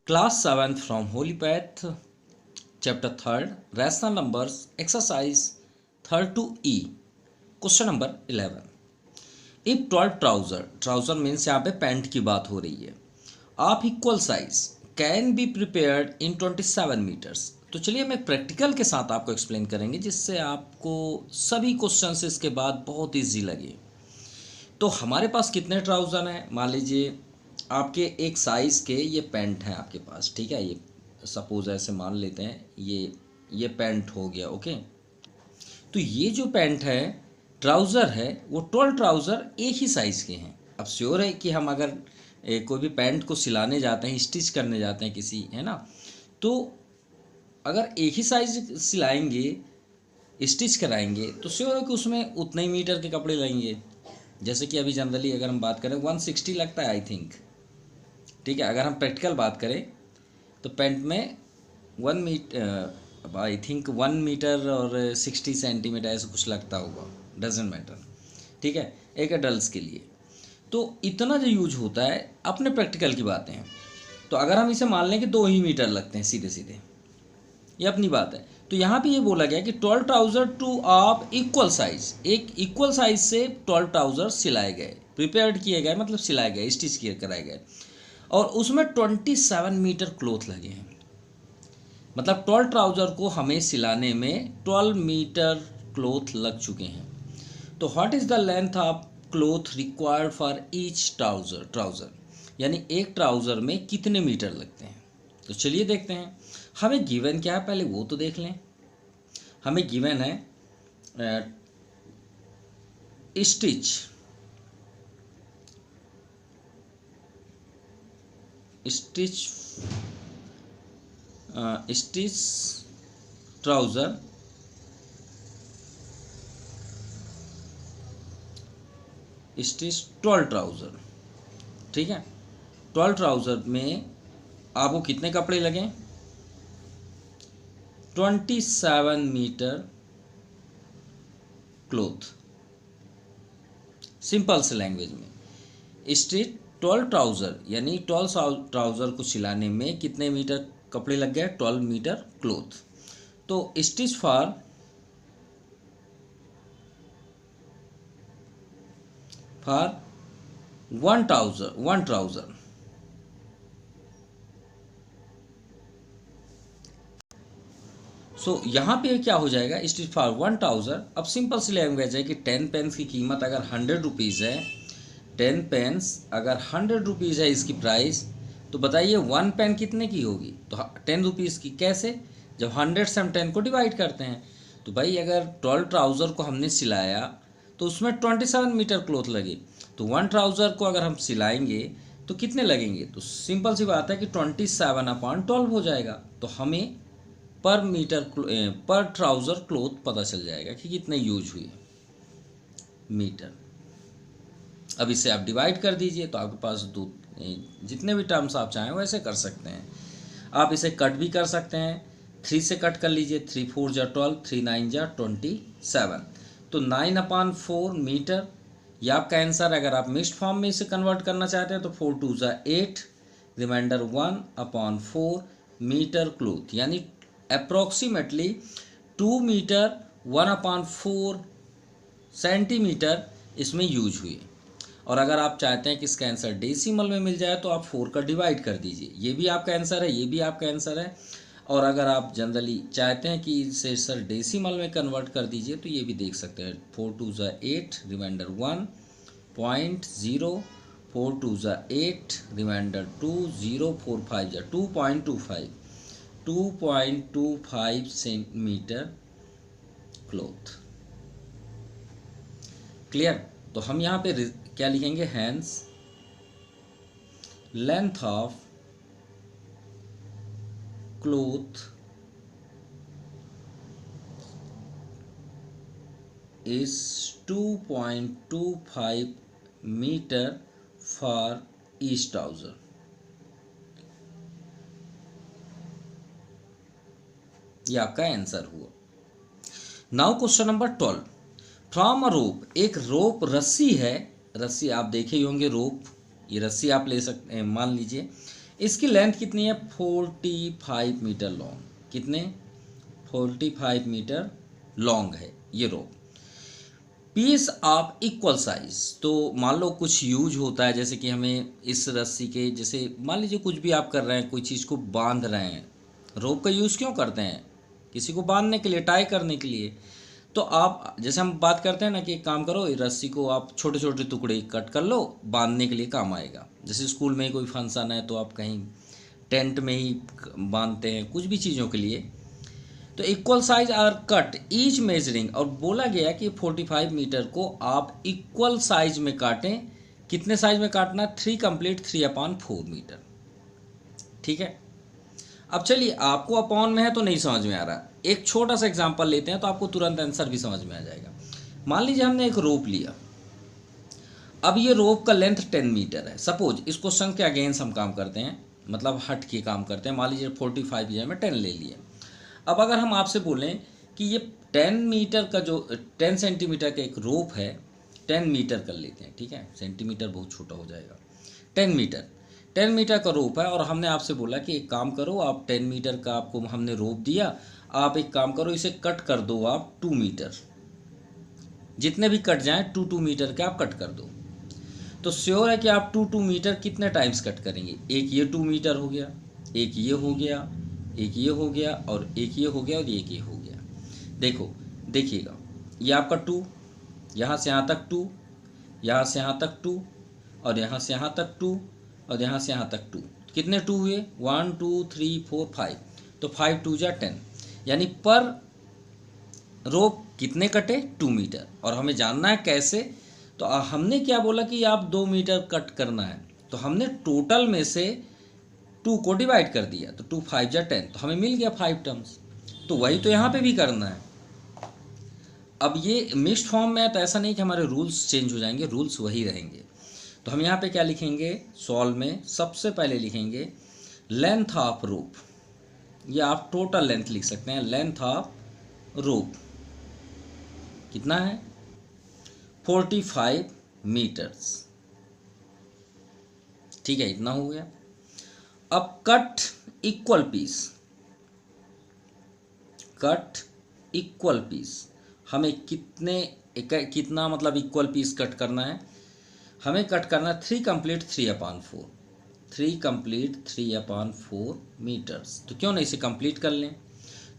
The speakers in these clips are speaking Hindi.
Class 7th from Holy Path, Chapter 3rd, Rational Numbers, Exercise 3rd to E. Question number 11. If 12 trouser means यहाँ पे पैंट की बात हो रही है, आप equal size can be prepared in 27 meters. तो चलिए हम एक प्रैक्टिकल के साथ आपको एक्सप्लेन करेंगे जिससे आपको सभी क्वेश्चंस इसके बाद बहुत ईजी लगे. तो हमारे पास कितने ट्राउज़र हैं? मान लीजिए आपके एक साइज़ के ये पैंट हैं आपके पास, ठीक है. ये सपोज ऐसे मान लेते हैं ये पैंट हो गया, ओके. तो ये जो पैंट है, ट्राउज़र है, वो 12 ट्राउज़र एक ही साइज़ के हैं. अब श्योर है कि हम अगर कोई भी पैंट को सिलाने जाते हैं, स्टिच करने जाते हैं किसी, है ना, तो अगर एक ही साइज़ सिलाएंगे, स्टिच कराएंगे, तो श्योर है कि उसमें उतने ही मीटर के कपड़े लगेंगे. जैसे कि अभी जनरली अगर हम बात करें 160 लगता है आई थिंक, ठीक है. अगर हम प्रैक्टिकल बात करें तो पैंट में 1 मीटर आई थिंक 1 मीटर और 60 सेंटीमीटर ऐसा कुछ लगता होगा, डजेंट मैटर, ठीक है, एक एडल्ट के लिए. तो इतना जो यूज होता है, अपने प्रैक्टिकल की बातें हैं. तो अगर हम इसे मान लें कि 2 ही मीटर लगते हैं सीधे सीधे, ये अपनी बात है. तो यहाँ पे ये बोला गया कि 12 ट्राउज़र टू आप इक्वल साइज, एक इक्वल साइज से 12 ट्राउज़र सिलाए गए, प्रिपेयर्ड किए गए, मतलब सिलाए गए, स्टिच किए कराए गए, और उसमें 27 मीटर क्लोथ लगे हैं. मतलब 12 ट्राउज़र को हमें सिलाने में 12 मीटर क्लोथ लग चुके हैं. तो what is the length of cloth required for each trouser, यानी एक ट्राउज़र में कितने मीटर लगते हैं. तो चलिए देखते हैं. हमें गिवन क्या है पहले वो तो देख लें. हमें गिवन है स्टिच ट्राउज़र स्टिच 12 ट्राउज़र, ठीक है. 12 ट्राउज़र में आपको कितने कपड़े लगें? 27 मीटर क्लोथ. सिंपल से लैंग्वेज में स्टिच 12 ट्राउज़र यानी 12 ट्राउज़र को सिलाने में कितने मीटर कपड़े लग गए? 12 मीटर क्लोथ. तो स्टिच फॉर 1 ट्राउज़र. सो यहाँ पे क्या हो जाएगा? Stitch for 1 trouser. अब सिंपल सी लैंग्वेज है कि 10 पेन्स की कीमत अगर 100 रुपीज़ है, 10 पेन्स अगर 100 रुपीज़ है इसकी प्राइस, तो बताइए 1 पेन कितने की होगी? तो 10 रुपीज़ की. कैसे? जब 100 से हम 10 को डिवाइड करते हैं. तो भाई अगर 12 ट्राउज़र को हमने सिलाया तो उसमें 27 मीटर क्लोथ लगे. तो 1 ट्राउज़र को अगर हम सिलाएंगे तो कितने लगेंगे? तो सिंपल सी बात है कि 27/12 हो जाएगा. तो हमें पर ट्राउज़र क्लोथ पता चल जाएगा कि कितने यूज हुए मीटर. अब इसे आप डिवाइड कर दीजिए तो आपके पास जितने भी टर्म्स आप चाहें वैसे कर सकते हैं. आप इसे कट भी कर सकते हैं. 3 से कट कर लीजिए. 3 4 जा 12, 3 9 जा 27. तो 9/4 मीटर ये आपका आंसर. अगर आप मिक्स्ड फॉर्म में इसे कन्वर्ट करना चाहते हैं तो 4 2 जा 8, रिमाइंडर 1/4 मीटर क्लोथ, यानी अप्रोक्सीमेटली 2 मीटर 1/4 सेंटीमीटर इसमें यूज हुई. और अगर आप चाहते हैं कि इसका आंसर डेसिमल में मिल जाए तो आप 4 का डिवाइड कर दीजिए. ये भी आपका आंसर है, ये भी आपका आंसर है. और अगर आप जनरली चाहते हैं कि इसे सर डेसिमल में कन्वर्ट कर दीजिए तो ये भी देख सकते हैं. 4 2 जा 8, रिमाइंडर 1.0, 4 2 जा 8, रिमाइंडर 2, 0 4 5 जा 2.25 सेंटीमीटर क्लोथ. क्लियर? तो हम यहाँ पे क्या लिखेंगे? Hence length of cloth is 2.25 metre for each trouser. ये आपका आंसर हुआ. Now question number 12. From a rope, एक रोप रस्सी है, रस्सी आप देखे ही होंगे रोप, ये रस्सी आप ले सकते हैं. मान लीजिए इसकी लेंथ कितनी है? 45 मीटर लॉन्ग। कितने? 45 मीटर लॉन्ग है ये रोप। पीस ऑफ इक्वल साइज, तो मान लो कुछ यूज होता है, जैसे कि हमें इस रस्सी के, जैसे मान लीजिए कुछ भी आप कर रहे हैं, कोई चीज़ को बांध रहे हैं। रोप का यूज़ क्यों करते हैं? किसी को बांधने के लिए, टाई करने के लिए। तो आप जैसे हम बात करते हैं ना कि एक काम करो, इस रस्सी को आप छोटे छोटे टुकड़े कट कर लो, बांधने के लिए काम आएगा। जैसे स्कूल में कोई फंक्शन है तो आप कहीं टेंट में ही बांधते हैं, कुछ भी चीज़ों के लिए। तो equal size are cut each measuring, और बोला गया कि 45 मीटर को आप इक्वल साइज में काटें। कितने साइज में काटना? 3 कंप्लीट 3/4 मीटर। ठीक है। अब चलिए, आपको अपॉन में है तो नहीं समझ में आ रहा, एक छोटा सा एग्जांपल लेते हैं तो आपको तुरंत आंसर भी समझ में आ जाएगा। मान लीजिए हमने एक रोप लिया। अब ये रोप का लेंथ 10 मीटर है। सपोज इस क्वेश्चन के अगेंस्ट हम काम करते हैं, मतलब हट के काम करते हैं। मान लीजिए 45 की में 10 ले लिए। अब अगर हम आपसे बोलें कि ये 10 मीटर का जो 10 सेंटीमीटर का एक रोप है, 10 मीटर कर लेते हैं, ठीक है, सेंटीमीटर बहुत छोटा हो जाएगा। 10 मीटर का रोप है, और हमने आपसे बोला कि एक काम करो, आप 10 मीटर का आपको हमने रोप दिया, आप एक काम करो, इसे कट कर दो आप 2 मीटर। जितने भी कट जाएं 2 मीटर के आप कट कर दो। तो श्योर है कि आप 2 मीटर कितने टाइम्स कट करेंगे? एक ये 2 मीटर हो गया, एक ये हो गया, एक ये हो गया, और एक ये हो गया, और एक ये हो गया। देखो, देखिएगा, ये आपका 2, यहाँ से यहाँ तक 2, यहाँ से यहाँ तक 2, और यहाँ से यहाँ तक 2, और यहाँ से यहाँ तक 2। कितने 2 हुए? 1 2 3 4 5। तो 5 2 जा 10, यानी पर रोप कितने कटे? 2 मीटर। और हमें जानना है कैसे। तो हमने क्या बोला कि आप 2 मीटर कट करना है, तो हमने टोटल में से 2 को डिवाइड कर दिया, तो 2 5 जा 10, तो हमें मिल गया 5 टर्म्स। तो वही तो यहाँ पे भी करना है। अब ये मिक्स्ड फॉर्म में है तो ऐसा नहीं कि हमारे रूल्स चेंज हो जाएंगे, रूल्स वही रहेंगे। तो हम यहाँ पे क्या लिखेंगे? सॉल्व में सबसे पहले लिखेंगे लेंथ ऑफ रोप, या आप टोटल लेंथ लिख सकते हैं। लेंथ ऑफ रोप कितना है? 45 मीटर्स। ठीक है, इतना हो गया। अब cut equal piece, cut equal piece, हमें कितना मतलब इक्वल पीस कट करना है? हमें कट करना है 3 कंप्लीट 3/4, 3 कंप्लीट 3/4 मीटर्स। तो क्यों नहीं इसे कंप्लीट कर लें?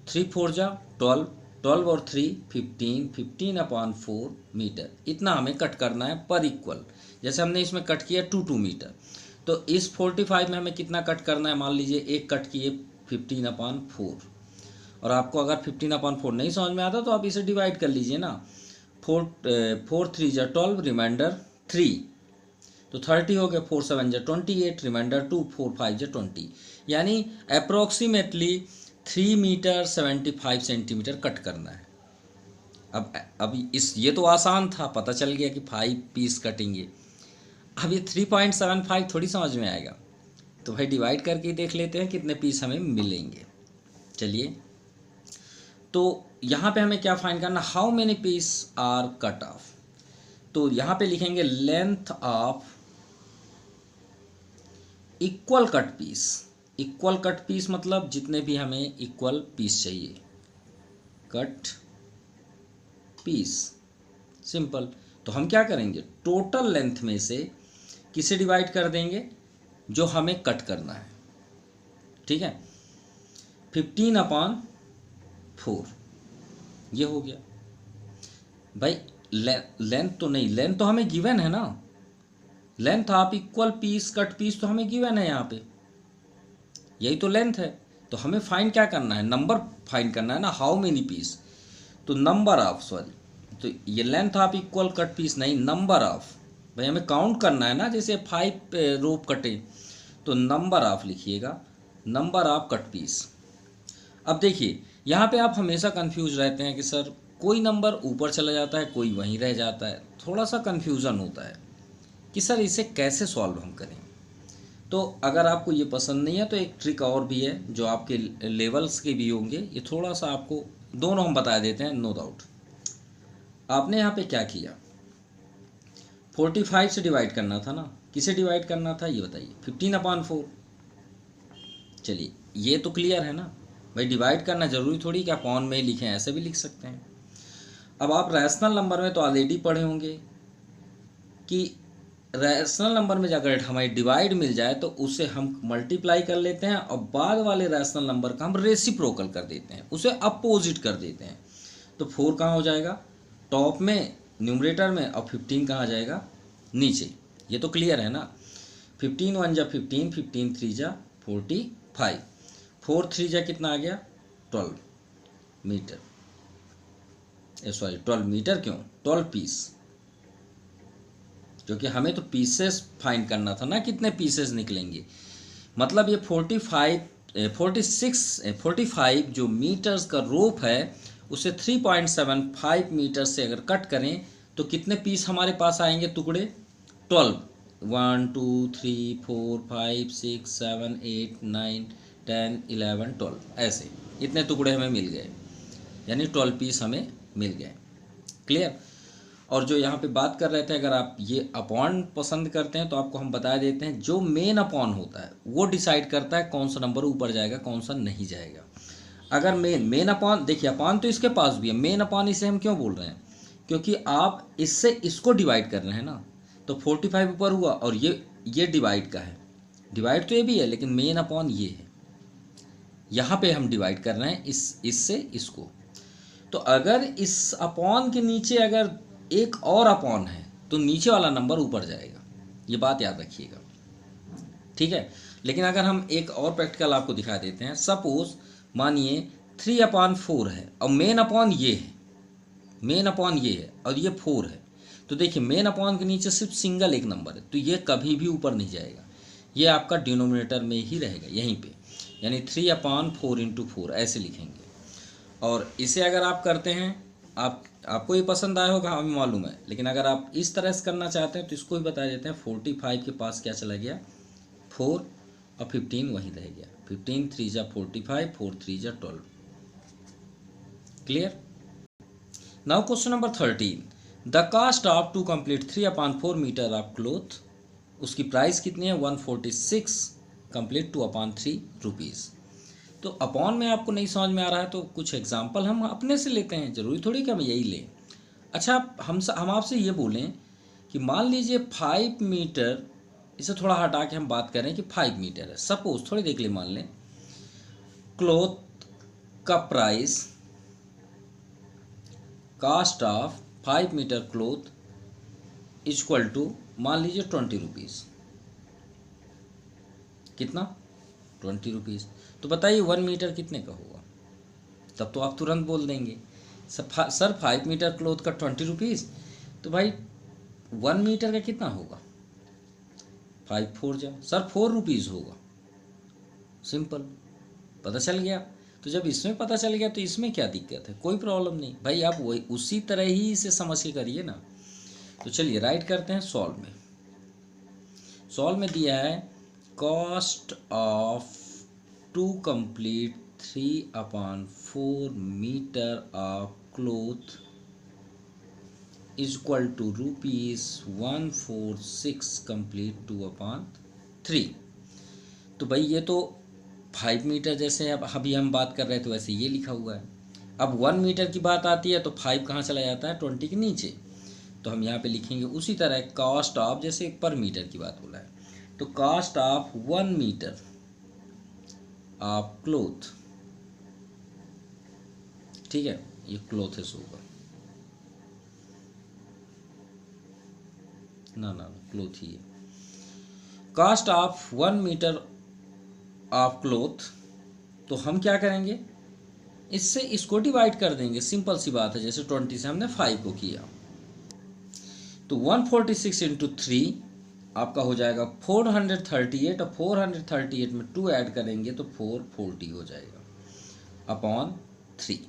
3 4 जा 12, 12 और 3 15, 15/4 मीटर। इतना हमें कट करना है पर इक्वल। जैसे हमने इसमें कट किया 2 मीटर, तो इस 45 में हमें कितना कट करना है? मान लीजिए एक कट किए 15/4, और आपको अगर 15/4 नहीं समझ में आता तो आप इसे डिवाइड कर लीजिए ना। 4 3 जा 12, रिमाइंडर 3, तो 30 हो गया। 4 7 जा 28, रिमाइंडर 2, 4 5 जा 20, यानी अप्रोक्सीमेटली 3 मीटर 75 सेंटीमीटर कट करना है। अब ये तो आसान था, पता चल गया कि 5 पीस कटेंगे। अब ये 3.75 थोड़ी समझ में आएगा, तो भाई डिवाइड करके देख लेते हैं कितने पीस हमें मिलेंगे। चलिए, तो यहाँ पे हमें क्या फाइंड करना? How many piece are cut off. तो यहाँ पे लिखेंगे length of equal cut piece. Equal cut piece मतलब जितने भी हमें इक्वल पीस चाहिए, कट पीस, सिंपल। तो हम क्या करेंगे? टोटल लेंथ में से किसे डिवाइड कर देंगे? जो हमें कट करना है। ठीक है, 15/4 ये हो गया। भाई लेंथ तो नहीं, लेंथ तो हमें गिवन है ना। Length of equal piece cut piece तो हमें गिवन है यहाँ पे, यही तो लेंथ है। तो हमें फाइंड क्या करना है? नंबर फाइंड करना है ना, हाउ मेनी पीस। तो नंबर ऑफ, सॉरी, तो ये length of equal cut piece नहीं, नंबर ऑफ। भाई हमें काउंट करना है ना, जैसे 5 रोप कटे, तो नंबर ऑफ लिखिएगा, नंबर ऑफ कट पीस। अब देखिए, यहाँ पे आप हमेशा कंफ्यूज रहते हैं कि सर कोई नंबर ऊपर चला जाता है, कोई वहीं रह जाता है, थोड़ा सा कंफ्यूजन होता है कि सर इसे कैसे सॉल्व हम करें। तो अगर आपको ये पसंद नहीं है तो एक ट्रिक और भी है जो आपके लेवल्स के भी होंगे, ये थोड़ा सा आपको दोनों हम बता देते हैं, नो डाउट। आपने यहाँ पे क्या किया? 45 से डिवाइड करना था ना, किसे डिवाइड करना था ये बताइए? 15/4। चलिए ये तो क्लियर है ना भाई, डिवाइड करना जरूरी थोड़ी कि अपॉन में ही लिखें, ऐसे भी लिख सकते हैं। अब आप रैशनल नंबर में तो ऑलरेडी पढ़े होंगे कि रैशनल नंबर में अगर हमें डिवाइड मिल जाए तो उसे हम मल्टीप्लाई कर लेते हैं और बाद वाले रैशनल नंबर का हम रेसिप्रोकल कर देते हैं, उसे अपोजिट कर देते हैं। तो 4 कहाँ हो जाएगा, टॉप में न्यूमरेटर में, और 15 कहाँ आ जाएगा, नीचे। ये तो क्लियर है ना। 15 1 जा 15, 15 3 जा 45, 4 3 जा कितना आ गया 12 मीटर, सॉरी 12 मीटर क्यों, 12 पीस, क्योंकि हमें तो पीसेस फाइंड करना था ना, कितने पीसेस निकलेंगे। मतलब ये 45 जो मीटर्स का रोप है उसे 3.75 मीटर से अगर कट करें तो कितने पीस हमारे पास आएंगे, टुकड़े 12, 1 2 3 4 5 6 7 8 9 10 11 12, ऐसे इतने टुकड़े हमें मिल गए, यानी 12 पीस हमें मिल गए। क्लियर। और जो यहाँ पे बात कर रहे थे, अगर आप ये अपॉन पसंद करते हैं तो आपको हम बता देते हैं, जो मेन अपॉन होता है वो डिसाइड करता है कौन सा नंबर ऊपर जाएगा कौन सा नहीं जाएगा। अगर मेन अपॉन, देखिए अपॉन तो इसके पास भी है, मेन अपॉन इसे हम क्यों बोल रहे हैं, क्योंकि आप इससे इसको डिवाइड कर रहे हैं ना, तो 45 ऊपर हुआ और ये डिवाइड का है, डिवाइड तो ये भी है लेकिन मेन अपॉन ये है, यहाँ पे हम डिवाइड कर रहे हैं इससे इसको। तो अगर इस अपॉन के नीचे अगर एक और अपॉन है तो नीचे वाला नंबर ऊपर जाएगा, ये बात याद रखिएगा, ठीक है। लेकिन अगर हम एक और प्रैक्टिकल आपको दिखा देते हैं, सपोज मानिए 3/4 है और मेन अपॉन ये है, मेन अपॉन ये है और ये 4 है, तो देखिए मेन अपॉन के नीचे सिर्फ सिंगल एक नंबर है, तो ये कभी भी ऊपर नहीं जाएगा, ये आपका डिनोमिनेटर में ही रहेगा यहीं पे, यानी 3/4 × 4 ऐसे लिखेंगे। और इसे अगर आप करते हैं, आपको ये पसंद आया होगा हमें मालूम है, लेकिन अगर आप इस तरह से करना चाहते हैं तो इसको भी बता देते हैं। 45 के पास क्या चला गया 4 और 15 वहीं रह गया, 15 3 जा 45, 4 3 जा 12। Clear. Now question number 13, the cost of two complete 3/4 meter of cloth, उसकी प्राइस कितनी है 146 कंप्लीट 2/3 रुपीज़। तो अपॉन में आपको नहीं समझ में आ रहा है तो कुछ एग्जांपल हम अपने से लेते हैं, ज़रूरी थोड़ी कि हम यही लें। अच्छा हम आपसे ये बोलें कि मान लीजिए 5 मीटर, इसे थोड़ा हटा के हम बात करें कि 5 मीटर है, सपोज थोड़ी देख ले, मान लें क्लोथ का price, cost of 5 meter cloth equal to मान लीजिए 20 रुपीज़, कितना 20 रुपीज़। तो बताइए 1 मीटर कितने का होगा, तब तो आप तुरंत बोल देंगे सर 5 मीटर क्लोथ का 20 रुपीज़, तो भाई 1 मीटर का कितना होगा, 5 4 जा सर 4 रुपीज़ होगा, सिंपल, पता चल गया। तो जब इसमें पता चल गया तो इसमें क्या दिक्कत है, कोई प्रॉब्लम नहीं भाई, आप वही उसी तरह ही इसे समझ के करिए ना। तो चलिए राइट करते हैं सॉल्व में। सॉल्व में दिया है cost of two complete 3/4 meter of cloth equal to ₹146 complete 2/3। तो भाई ये तो 5 मीटर जैसे अब अभी हम बात कर रहे थे वैसे ये लिखा हुआ है। अब 1 मीटर की बात आती है तो 5 कहाँ चला जाता है 20 के नीचे, तो हम यहाँ पे लिखेंगे उसी तरह कॉस्ट ऑफ, जैसे पर मीटर की बात बोला है तो cost of 1 meter of cloth, ठीक है, ये क्लोथेस होगा ना क्लोथ ही है। Cost of 1 meter of cloth, तो हम क्या करेंगे, इससे इसको डिवाइड कर देंगे, सिंपल सी बात है, जैसे 20 से हमने 5 को किया, तो 146 × 3 आपका हो जाएगा 438, और 438 में 2 ऐड करेंगे तो 440 हो जाएगा अपॉन 3।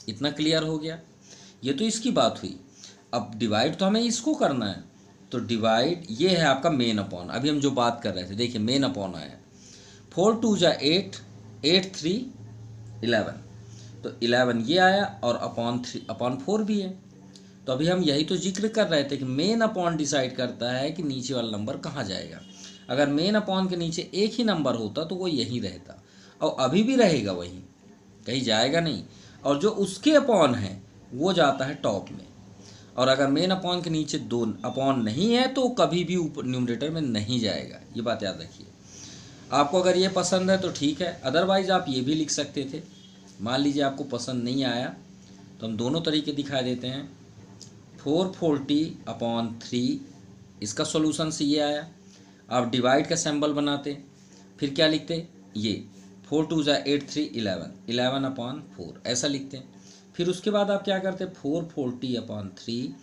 इतना क्लियर हो गया, ये तो इसकी बात हुई। अब डिवाइड तो हमें इसको करना है, तो डिवाइड ये है आपका मेन अपॉन, अभी हम जो बात कर रहे थे, देखिए मेन अपॉन आया 4 2 जा 8, 8 3 11, तो 11 ये आया और अपॉन 4 भी है। तो अभी हम यही तो जिक्र कर रहे थे कि मेन अपॉन डिसाइड करता है कि नीचे वाला नंबर कहाँ जाएगा। अगर मेन अपॉन के नीचे एक ही नंबर होता तो वो यहीं रहता, और अभी भी रहेगा वही, कहीं जाएगा नहीं। और जो उसके अपॉन है वो जाता है टॉप में, और अगर मेन अपॉन के नीचे दो अपॉन नहीं है तो कभी भी ऊपर न्यूमरेटर में नहीं जाएगा। ये बात याद रखिए। आपको अगर ये पसंद है तो ठीक है, अदरवाइज आप ये भी लिख सकते थे। मान लीजिए आपको पसंद नहीं आया तो हम दोनों तरीके दिखा देते हैं। 440/3 इसका सॉल्यूशन से ये आया। आप डिवाइड का सिंबल बनाते, फिर क्या लिखते, ये 4 2 ज़ा 8 3 11 11/4 ऐसा लिखते हैं। फिर उसके बाद आप क्या करते, 440/3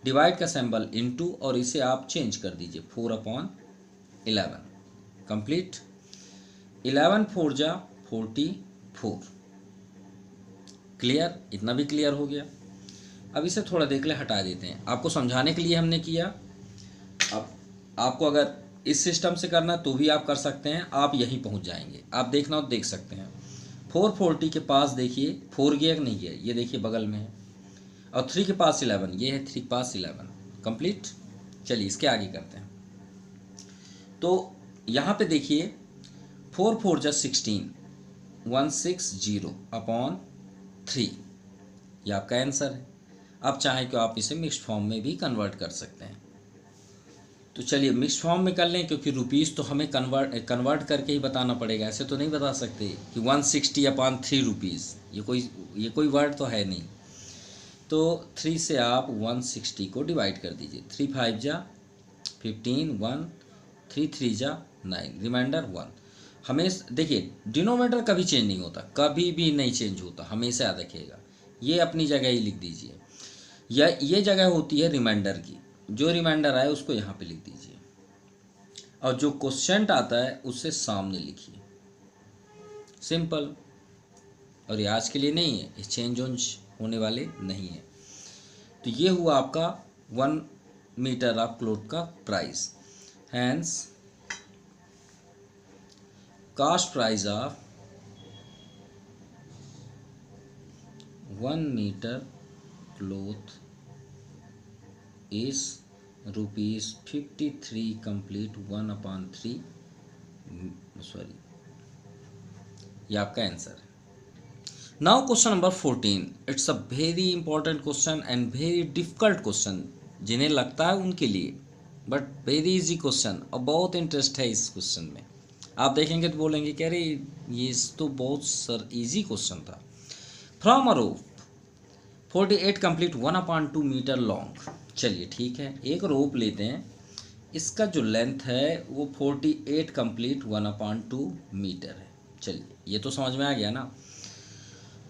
डिवाइड का सिंबल इनटू, और इसे आप चेंज कर दीजिए 4/11 कंप्लीट। 11 4 ज़ा 44। क्लियर, इतना भी क्लियर हो गया। अब इसे थोड़ा देख ले हटा देते हैं, आपको समझाने के लिए हमने किया। अब आपको अगर इस सिस्टम से करना तो भी आप कर सकते हैं, आप यहीं पहुंच जाएंगे। आप देखना हो देख सकते हैं। 440 के पास देखिए 4 गया कि नहीं गया, ये देखिए बगल में है, और 3 के पास 11, ये है 3 के पास 11 कंप्लीट। चलिए इसके आगे करते हैं। तो यहाँ पे देखिए 4 4 ज़ा 16 160/3, ये आपका आंसर है। आप चाहें तो आप इसे मिक्स्ड फॉर्म में भी कन्वर्ट कर सकते हैं। तो चलिए मिक्स फॉर्म में कर लें, क्योंकि रुपीज़ तो हमें कन्वर्ट करके ही बताना पड़ेगा, ऐसे तो नहीं बता सकते कि 160/3 रुपीज़, ये कोई वर्ड तो है नहीं। तो 3 से आप 160 को डिवाइड कर दीजिए। 3 5 ज़ा 15 1 3 3 ज़ा 9 रिमाइंडर 1। हमें देखिए डिनोमिनेटर कभी चेंज नहीं होता, कभी भी नहीं चेंज होता, हमेशा याद रखिएगा। ये अपनी जगह ही लिख दीजिए, या ये जगह होती है रिमाइंडर की, जो रिमाइंडर आए उसको यहाँ पे लिख दीजिए, और जो क्वोशंट आता है उससे सामने लिखिए, सिंपल। और ये आज के लिए नहीं है, चेंज होने वाले नहीं है। तो ये हुआ आपका 1 मीटर ऑफ क्लोथ का price. Hence cost price of 1 meter cloth is ₹53 complete 1/3 sorry, ये आपका आंसर है। Now question number 14, it's a very important question and very difficult question, जिन्हें लगता है उनके लिए, बट वेरी इजी क्वेश्चन, और बहुत इंटरेस्ट है इस क्वेश्चन में। आप देखेंगे तो बोलेंगे कि अरे ये तो बहुत सर इजी क्वेश्चन था। From a rope 48 complete 1/2 meter long. चलिए ठीक है, एक रोप लेते हैं, इसका जो लेंथ है वो 48 कंप्लीट 1/2 मीटर है। चलिए ये तो समझ में आ गया ना।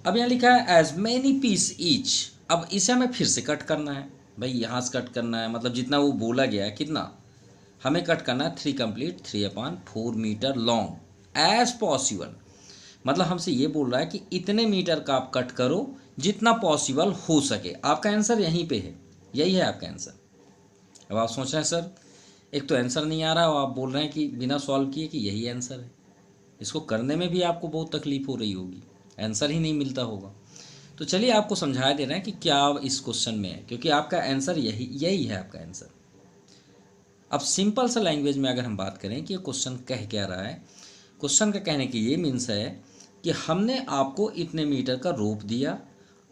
अब यहाँ लिखा है एज मैनी पीस ईच। अब इसे हमें फिर से कट करना है भाई, यहाँ से कट करना है, मतलब जितना वो बोला गया है कितना हमें कट करना है, 3 complete 3/4 meter long as possible. मतलब हमसे ये बोल रहा है कि इतने मीटर का आप कट करो जितना पॉसिबल हो सके। आपका आंसर यहीं पे है, यही है आपका आंसर। अब आप सोच रहे हैं सर एक तो आंसर नहीं आ रहा और आप बोल रहे हैं कि बिना सॉल्व किए कि यही आंसर है। इसको करने में भी आपको बहुत तकलीफ हो रही होगी, आंसर ही नहीं मिलता होगा। तो चलिए आपको समझा दे रहे हैं कि क्या इस क्वेश्चन में है, क्योंकि आपका आंसर यही है आपका आंसर। अब सिंपल सा लैंग्वेज में अगर हम बात करें कि ये क्वेश्चन कह क्या रहा है, क्वेश्चन का कहने की ये मीन्स है कि हमने आपको इतने मीटर का रोप दिया,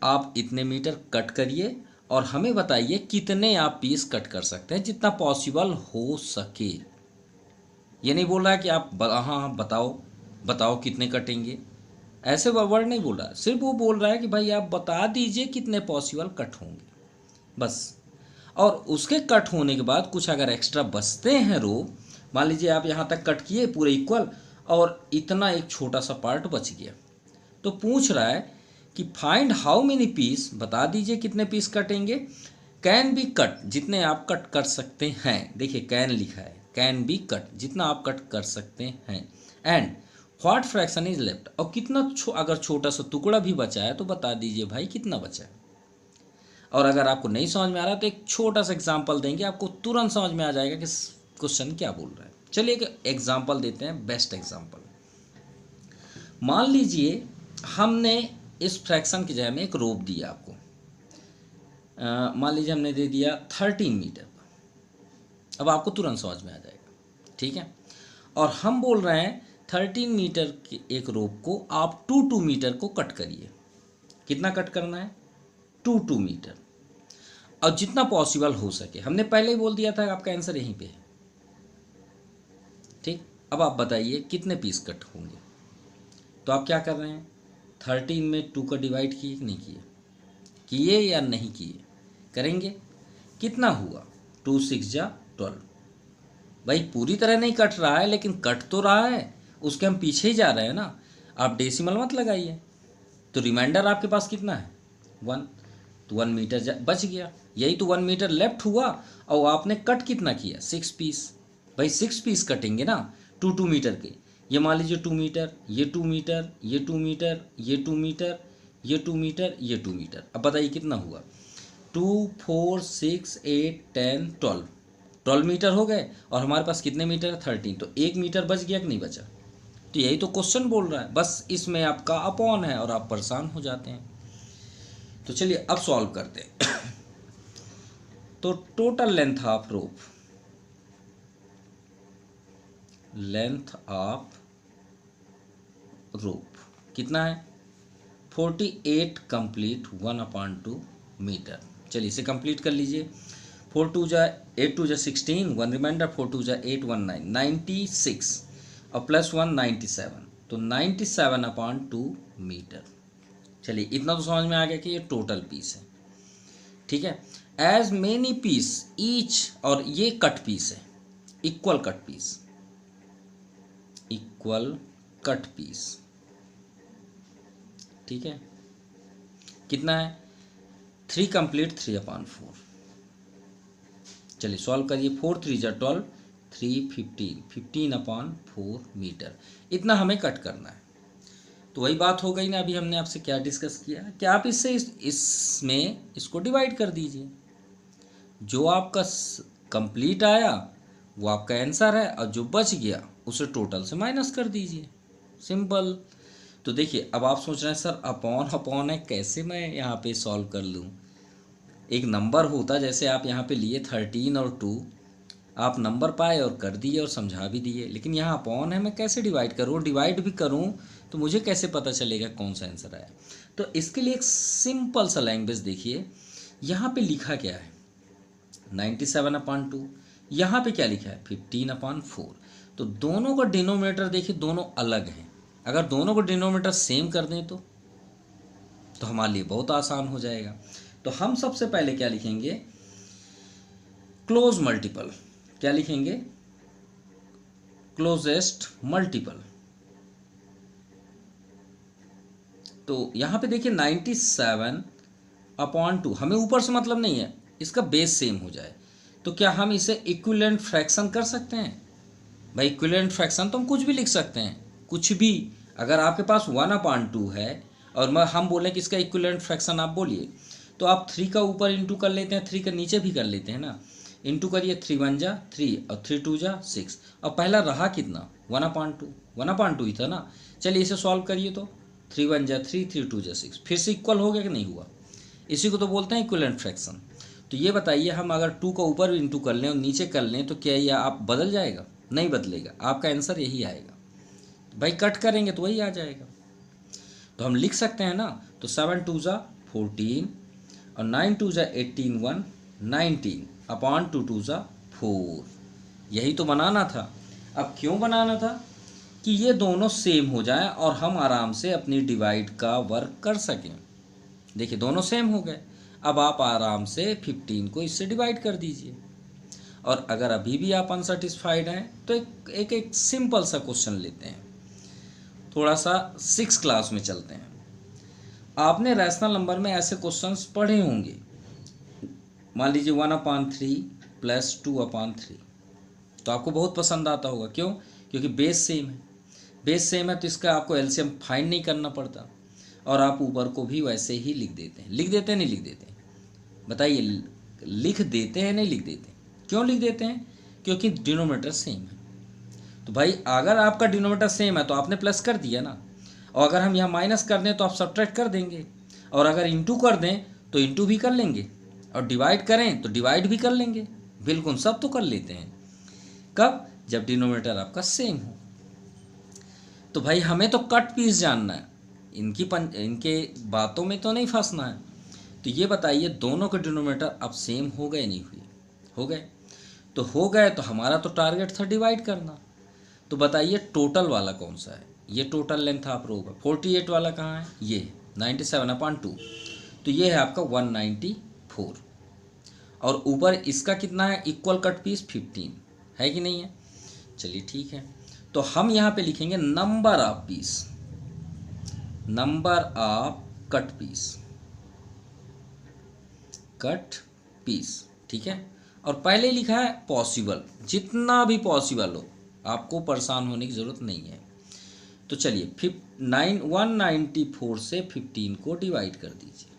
आप इतने मीटर कट करिए और हमें बताइए कितने आप पीस कट कर सकते हैं, जितना पॉसिबल हो सके। ये नहीं बोल रहा है कि आप हाँ बताओ कितने कटेंगे, ऐसे वर्ड नहीं बोल रहा है। सिर्फ वो बोल रहा है कि भाई आप बता दीजिए कितने पॉसिबल कट होंगे, बस। और उसके कट होने के बाद कुछ अगर एक्स्ट्रा बचते हैं रो, मान लीजिए आप यहाँ तक कट किए पूरे इक्वल और इतना एक छोटा सा पार्ट बच गया, तो पूछ रहा है कि फाइंड हाउ मेनी पीस, बता दीजिए कितने पीस कटेंगे, कैन बी कट, जितने आप कट कर सकते हैं। देखिए कैन लिखा है, कैन बी कट, जितना आप कट कर सकते हैं, and what fraction is left, और कितना अगर छोटा सा टुकड़ा भी बचा है तो बता दीजिए भाई कितना बचा है। और अगर आपको नहीं समझ में आ रहा तो एक छोटा सा एग्जाम्पल देंगे, आपको तुरंत समझ में आ जाएगा कि क्वेश्चन क्या बोल रहा है। चलिए एक एग्जाम्पल देते हैं, बेस्ट एग्जाम्पल। मान लीजिए हमने इस फ्रैक्शन की जगह में एक रोप दिया आपको, मान लीजिए हमने दे दिया 13 मीटर का। अब आपको तुरंत समझ में आ जाएगा, ठीक है। और हम बोल रहे हैं 13 मीटर के एक रोप को आप 2 मीटर को कट करिए। कितना कट करना है? 2 मीटर, और जितना पॉसिबल हो सके। हमने पहले ही बोल दिया था, आपका आंसर यहीं पे है। ठीक, अब आप बताइए कितने पीस कट होंगे। तो आप क्या कर रहे हैं, 13 में 2 का डिवाइड किए कि नहीं किए? किए या नहीं किए? करेंगे। कितना हुआ? 2 6 जा 12। भाई पूरी तरह नहीं कट रहा है, लेकिन कट तो रहा है, उसके हम पीछे ही जा रहे हैं ना। आप डेसिमल मत लगाइए। तो रिमाइंडर आपके पास कितना है? 1। तो 1 मीटर बच गया। यही तो 1 मीटर लेफ्ट हुआ, और आपने कट कितना किया? 6 पीस। भाई 6 पीस कटेंगे ना 2 मीटर के। ये मान लीजिए 2 मीटर, ये 2 मीटर, ये 2 मीटर, ये 2 मीटर, ये 2 मीटर, ये 2 मीटर। अब बताइए कितना हुआ? 2 4 6 8 10 12 मीटर हो गए, और हमारे पास कितने मीटर है? 13। तो 1 मीटर बच गया कि नहीं बचा? तो यही तो क्वेश्चन बोल रहा है, बस इसमें आपका अपॉन है और आप परेशान हो जाते हैं। तो चलिए अब सॉल्व करते हैं। तो total length of rope, length of rope कितना है? 48 कंप्लीट 1/2 मीटर। चलिए इसे कंप्लीट कर लीजिए। 4 2 जा 8 2 जा 16, 1 रिमाइंडर, 4 2 जा 8 1 9 96, और प्लस 1 97, तो 97/2 मीटर। चलिए इतना तो समझ में आ गया कि ये टोटल पीस है। ठीक है, एज मेनी पीस ईच, और ये कट पीस है, equal cut piece, equal cut piece. ठीक है, कितना है? 3 कंप्लीट 3/4। चलिए सॉल्व करिए। 4 3 जा 12, 3 15, 15/4 मीटर। इतना हमें कट करना है। तो वही बात हो गई ना, अभी हमने आपसे क्या डिस्कस किया कि आप इससे इसमें इसको डिवाइड कर दीजिए। जो आपका कंप्लीट आया वो आपका आंसर है, और जो बच गया उसे टोटल से माइनस कर दीजिए। सिंपल। तो देखिए अब आप सोच रहे हैं सर अपॉन अपॉन है, कैसे मैं यहाँ पे सॉल्व कर लूँ? एक नंबर होता, जैसे आप यहाँ पे लिए 13 और 2, आप नंबर पाए और कर दिए और समझा भी दिए, लेकिन यहाँ अपॉन है, मैं कैसे डिवाइड करूँ? डिवाइड भी करूँ तो मुझे कैसे पता चलेगा कौन सा आंसर आया? तो इसके लिए एक सिंपल सा लैंग्वेज देखिए। यहाँ पे लिखा क्या है? 97/2। यहाँ पे क्या लिखा है? 15/4। तो दोनों का डिनोमिनेटर देखिए, दोनों अलग हैं। अगर दोनों को डिनोमिनेटर सेम कर दें तो हमारे लिए बहुत आसान हो जाएगा। तो हम सबसे पहले क्या लिखेंगे? Close multiple. क्या लिखेंगे? Closest multiple. तो यहां पे देखिए 97/2, हमें ऊपर से मतलब नहीं है, इसका बेस सेम हो जाए। तो क्या हम इसे इक्विवेलेंट फ्रैक्शन कर सकते हैं? भाई इक्विवेलेंट फ्रैक्शन तो हम कुछ भी लिख सकते हैं, कुछ भी। अगर आपके पास 1/2 है और हम बोलें कि इसका इक्विवेलेंट फ्रैक्शन आप बोलिए, तो आप 3 का ऊपर इंटू कर लेते हैं, 3 का नीचे भी कर लेते हैं ना। इंटू करिए, 3 1 जा 3 और 3 2 जा 6, और पहला रहा कितना? 1/2 ही था ना। चलिए इसे सॉल्व करिए। तो 3 1 जा 3, 3 2 जा 6, फिर से इक्वल हो गया कि नहीं हुआ? इसी को तो बोलते हैं इक्विवेलेंट फ्रैक्शन। तो ये बताइए, हम अगर 2 का ऊपर इंटू कर लें और नीचे कर लें तो क्या ये आप बदल जाएगा? नहीं बदलेगा, आपका आंसर यही आएगा। भाई कट करेंगे तो वही आ जाएगा। तो हम लिख सकते हैं ना, तो 7 2 जा 14 और 9 2 जा 18 1 19/2 2 जा 4। यही तो बनाना था। अब क्यों बनाना था? कि ये दोनों सेम हो जाएं और हम आराम से अपनी डिवाइड का वर्क कर सकें। देखिए दोनों सेम हो गए। अब आप आराम से 15 को इससे डिवाइड कर दीजिए। और अगर अभी भी आप अनसेटिस्फाइड हैं तो एक सिंपल सा क्वेश्चन लेते हैं, थोड़ा सा 6 क्लास में चलते हैं। आपने रैशनल नंबर में ऐसे क्वेश्चंस पढ़े होंगे। मान लीजिए 1/3 प्लस 2/3, तो आपको बहुत पसंद आता होगा। क्यों? क्योंकि बेस सेम है। बेस सेम है तो इसका आपको एलसीएम फाइंड नहीं करना पड़ता, और आप ऊपर को भी वैसे ही लिख देते हैं। लिख देते हैं नहीं लिख देते? बताइए, लिख देते हैं नहीं लिख देते? क्यों लिख देते हैं? क्योंकि डिनोमिनेटर सेम है। तो भाई अगर आपका डिनोमिनेटर सेम है तो आपने प्लस कर दिया ना, और अगर हम यहाँ माइनस कर दें तो आप सब्ट्रैक्ट कर देंगे, और अगर इंटू कर दें तो इंटू भी कर लेंगे, और डिवाइड करें तो डिवाइड भी कर लेंगे। बिल्कुल सब तो कर लेते हैं। कब? जब डिनोमिनेटर आपका सेम हो। तो भाई हमें तो कट पीस जानना है, इनके बातों में तो नहीं फंसना है। तो ये बताइए दोनों के डिनोमिनेटर अब सेम हो गए नहीं हुए? हो गए। तो हो गए तो हमारा तो टारगेट था डिवाइड करना। तो बताइए टोटल वाला कौन सा है? ये टोटल लेंथ आप रो 48 वाला कहाँ है? ये 97/2। तो ये है आपका 194। और ऊपर इसका कितना है इक्वल कट पीस? 15 है कि नहीं है? चलिए ठीक है, तो हम यहाँ पे लिखेंगे number of piece, number of cut piece, cut piece, ठीक है। और पहले लिखा है पॉसिबल, जितना भी पॉसिबल हो, आपको परेशान होने की ज़रूरत नहीं है। तो चलिए 194 से 15 को डिवाइड कर दीजिए।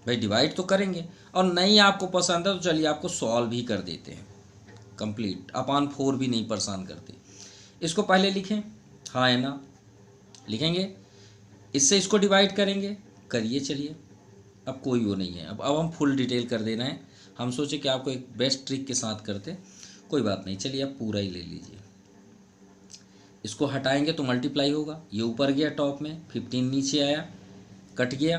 भाई डिवाइड तो करेंगे, और नहीं आपको पसंद है तो चलिए आपको सॉल्व भी कर देते हैं, कंप्लीट अपान 4 भी नहीं परेशान करते। इसको पहले लिखें, हाँ है ना, लिखेंगे, इससे इसको डिवाइड करेंगे, करिए चलिए। अब कोई वो नहीं है, अब हम फुल डिटेल कर देना है। हम सोचे कि आपको एक बेस्ट ट्रिक के साथ करते, कोई बात नहीं, चलिए आप पूरा ही ले लीजिए। इसको हटाएंगे तो मल्टीप्लाई होगा, ये ऊपर गया टॉप में, 15 नीचे आया, कट गया,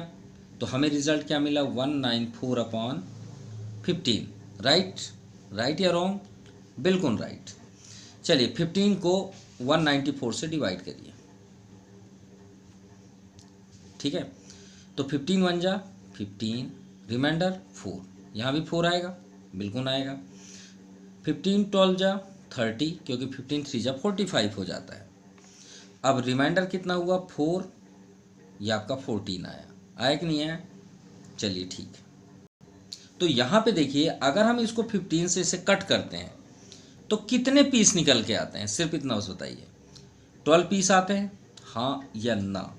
तो हमें रिजल्ट क्या मिला? 194/15। राइट? राइट या रॉन्ग? बिल्कुल राइट। चलिए 15 को 194 से डिवाइड करिए, ठीक है। तो 15 1 जा 15, रिमाइंडर 4, यहाँ भी 4 आएगा, बिल्कुल आएगा। 15 12 जा 30, क्योंकि 15 3 जा 45 हो जाता है। अब रिमाइंडर कितना हुआ? 4, ये आपका 14 आया, आया कि नहीं आया? चलिए ठीक है। तो यहाँ पे देखिए, अगर हम इसको 15 से इसे कट करते हैं तो कितने पीस निकल के आते हैं? सिर्फ इतना बस बताइए। 12 पीस आते हैं, हाँ या ना?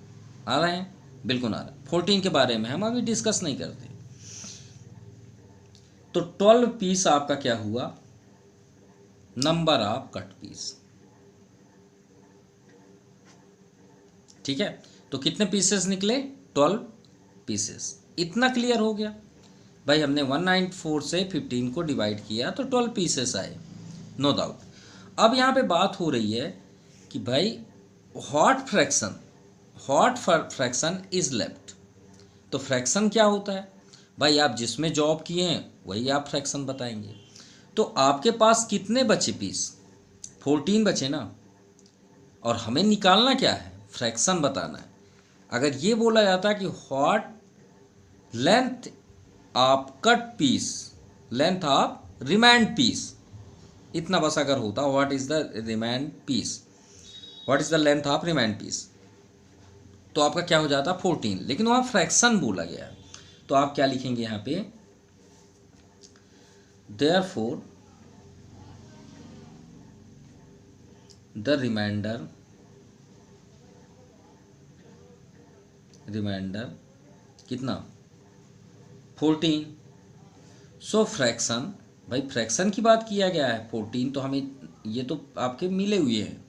आ रहे हैं? बिल्कुल आ रहे हैं। 14 के बारे में हम अभी डिस्कस नहीं करते। तो 12 पीस आपका क्या हुआ? नंबर ऑफ कट पीस, ठीक है। तो कितने पीसेस निकले? 12 पीसेस। इतना क्लियर हो गया भाई, हमने 194 से 15 को डिवाइड किया तो 12 पीसेस आए, नो डाउट। अब यहाँ पे बात हो रही है कि भाई व्हाट फ्रैक्शन इज लेफ्ट। तो फ्रैक्शन क्या होता है भाई? आप जिसमें जॉब किए हैं वही आप फ्रैक्शन बताएंगे। तो आपके पास कितने बचे पीस? 14 बचे ना, और हमें निकालना क्या है? फ्रैक्शन बताना है। अगर ये बोला जाता है कि what length of cut piece, length of remained piece, इतना बस अगर होता, what is the remained piece, what is the length of remained piece, तो आपका क्या हो जाता? 14। लेकिन वहाँ फ्रैक्शन बोला गया है, तो आप क्या लिखेंगे यहाँ पे? देयरफॉर द रिमाइंडर कितना? 14। सो फ्रैक्शन, भाई फ्रैक्शन की बात किया गया है, 14 तो हमें ये तो आपके मिले हुए हैं।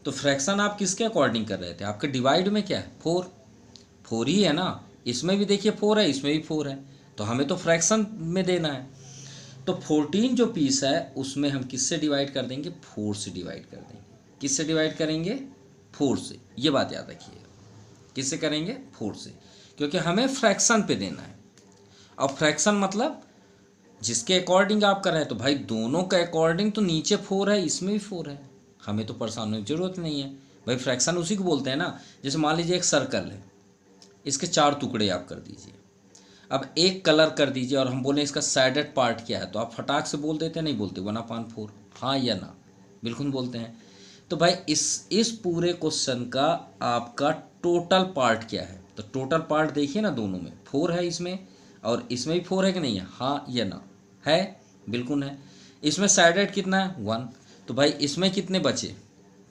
तो फ्रैक्शन आप किसके अकॉर्डिंग कर रहे थे? आपके डिवाइड में क्या है? 4 ही है ना, इसमें भी देखिए 4 है, इसमें भी 4 है, तो हमें तो फ्रैक्शन में देना है। तो 14 जो पीस है उसमें हम किससे डिवाइड कर देंगे? 4 से डिवाइड कर देंगे। किससे डिवाइड करेंगे? 4 से। ये बात याद रखिए, किससे करेंगे? 4 से, क्योंकि हमें फ्रैक्शन पे देना है। और फ्रैक्शन मतलब जिसके अकॉर्डिंग आप कर रहे हैं, तो भाई दोनों के अकॉर्डिंग तो नीचे 4 है, इसमें भी 4 है, हमें तो परेशान होने की जरूरत नहीं है। भाई फ्रैक्शन उसी को बोलते हैं ना। जैसे मान लीजिए एक सर्कल है, इसके 4 टुकड़े आप कर दीजिए, अब एक कलर कर दीजिए, और हम बोलें इसका साइडेड पार्ट क्या है, तो आप फटाक से बोल देते हैं? नहीं बोलते, 1/4, हाँ या ना? बिल्कुल बोलते हैं। तो भाई इस पूरे क्वेश्चन का आपका टोटल पार्ट क्या है? तो टोटल पार्ट देखिए ना, दोनों में 4 है, इसमें और इसमें भी 4 है कि नहीं है? हाँ या ना? है, बिल्कुल है। इसमें साइडेड कितना है? 1। तो भाई इसमें कितने बचे?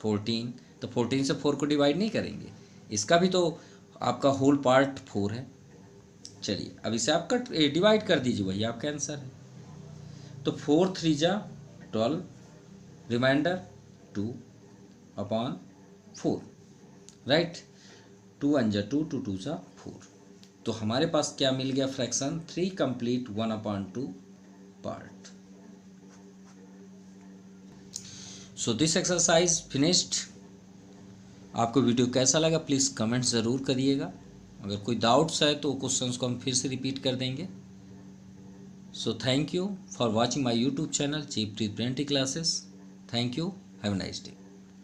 14। तो 14 से 4 को डिवाइड नहीं करेंगे, इसका भी तो आपका होल पार्ट 4 है। चलिए अब इसे आप कट डिवाइड कर दीजिए, वही आपका आंसर है। तो 4 3 जा 12, रिमाइंडर 2/4, राइट। 2 1 जा 2, 2 2 जा 4। तो हमारे पास क्या मिल गया? Fraction 3 complete 1/2 part. So this exercise finished. आपको वीडियो कैसा लगा प्लीज़ कमेंट ज़रूर करिएगा। अगर कोई डाउट्स है तो क्वेश्चंस को हम फिर से रिपीट कर देंगे। So thank you for watching my YouTube channel cheap pre printing classes. Thank you, have a nice day.